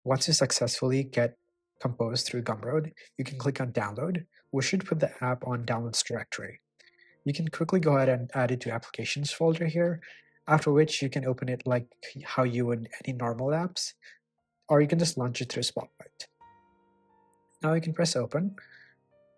Once you successfully get Compose through Gumroad, you can click on Download, which should put the app on Downloads directory. You can quickly go ahead and add it to Applications folder here, after which you can open it like how you would any normal apps, or you can just launch it through Spotlight. Now you can press Open,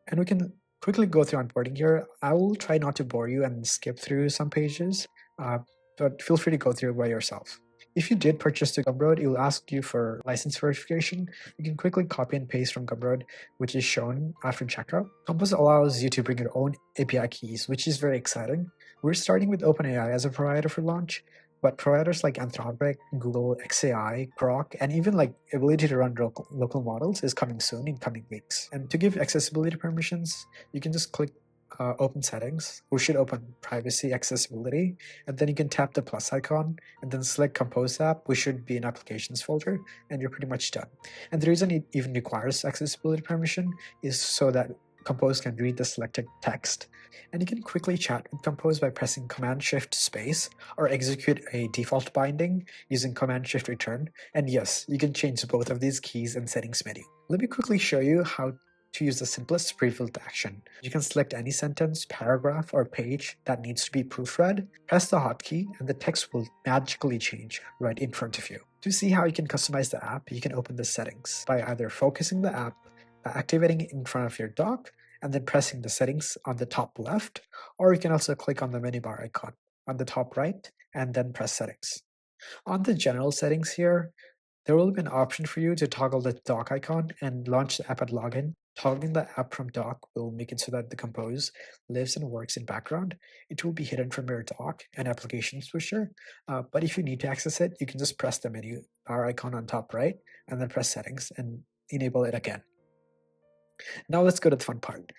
and we can quickly go through onboarding here. I will try not to bore you and skip through some pages, but feel free to go through it by yourself. If you did purchase the Gumroad, it will ask you for license verification. You can quickly copy and paste from Gumroad, which is shown after checkout. Compose allows you to bring your own API keys, which is very exciting. We're starting with OpenAI as a provider for launch, but providers like Anthropic, Google, XAI, Grok, and even like ability to run local models is coming soon in coming weeks. And to give accessibility permissions, you can just click Open Settings, which should open Privacy Accessibility, and then you can tap the plus icon and then select Compose app, which should be in Applications folder, and you're pretty much done. And the reason it even requires accessibility permission is so that Compose can read the selected text, and you can quickly chat with Compose by pressing Command-Shift-Space or execute a default binding using Command-Shift-Return, and yes, you can change both of these keys in Settings menu. Let me quickly show you how to use the simplest pre-filled action. You can select any sentence, paragraph, or page that needs to be proofread, press the hotkey, and the text will magically change right in front of you. To see how you can customize the app, you can open the settings by either focusing the app, by activating it in front of your dock, and then pressing the settings on the top left, or you can also click on the menu bar icon on the top right, and then press settings. On the general settings here, there will be an option for you to toggle the dock icon and launch the app at login. Toggling the app from dock will make it so that the Compose lives and works in background. It will be hidden from your dock and application switcher, but if you need to access it, you can just press the menu bar icon on top right and then press settings and enable it again. Now let's go to the fun part.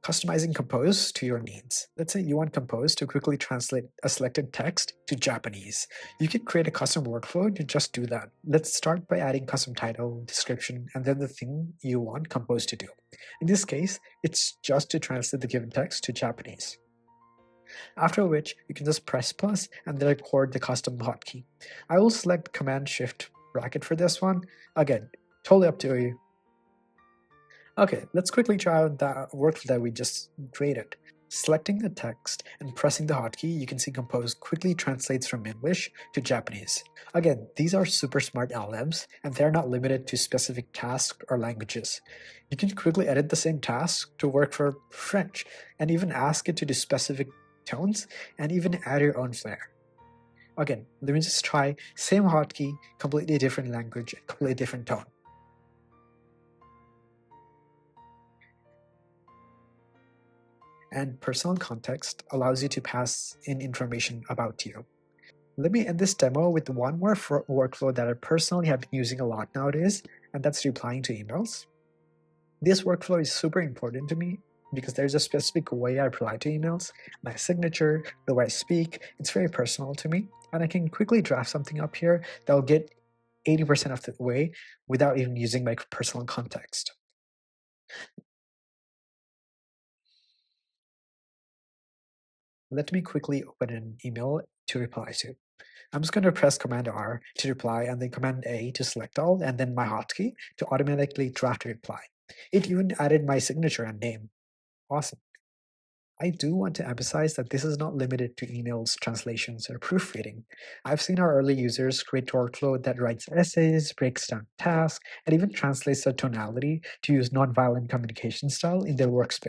Customizing Compose to your needs. Let's say you want Compose to quickly translate a selected text to Japanese. You can create a custom workflow to just do that. Let's start by adding custom title, description, and then the thing you want Compose to do. In this case, it's just to translate the given text to Japanese. After which, you can just press plus and then record the custom hotkey. I will select Command-Shift bracket for this one. Again, totally up to you. Okay, let's quickly try out the workflow that we just created. Selecting the text and pressing the hotkey, you can see Compose quickly translates from English to Japanese. Again, these are super smart LLMs, and they're not limited to specific tasks or languages. You can quickly edit the same task to work for French, and even ask it to do specific tones, and even add your own flair. Again, let me just try same hotkey, completely different language, completely different tone. And personal context allows you to pass in information about you. Let me end this demo with one more workflow that I personally have been using a lot nowadays, and that's replying to emails. This workflow is super important to me because there's a specific way I reply to emails, my signature, the way I speak, it's very personal to me, and I can quickly draft something up here that will get 80% of the way without even using my personal context. Let me quickly open an email to reply to. I'm just going to press Command R to reply and then Command A to select all and then my hotkey to automatically draft a reply. It even added my signature and name. Awesome. I do want to emphasize that this is not limited to emails, translations, or proofreading. I've seen our early users create workflow that writes essays, breaks down tasks, and even translates the tonality to use nonviolent communication style in their workspace.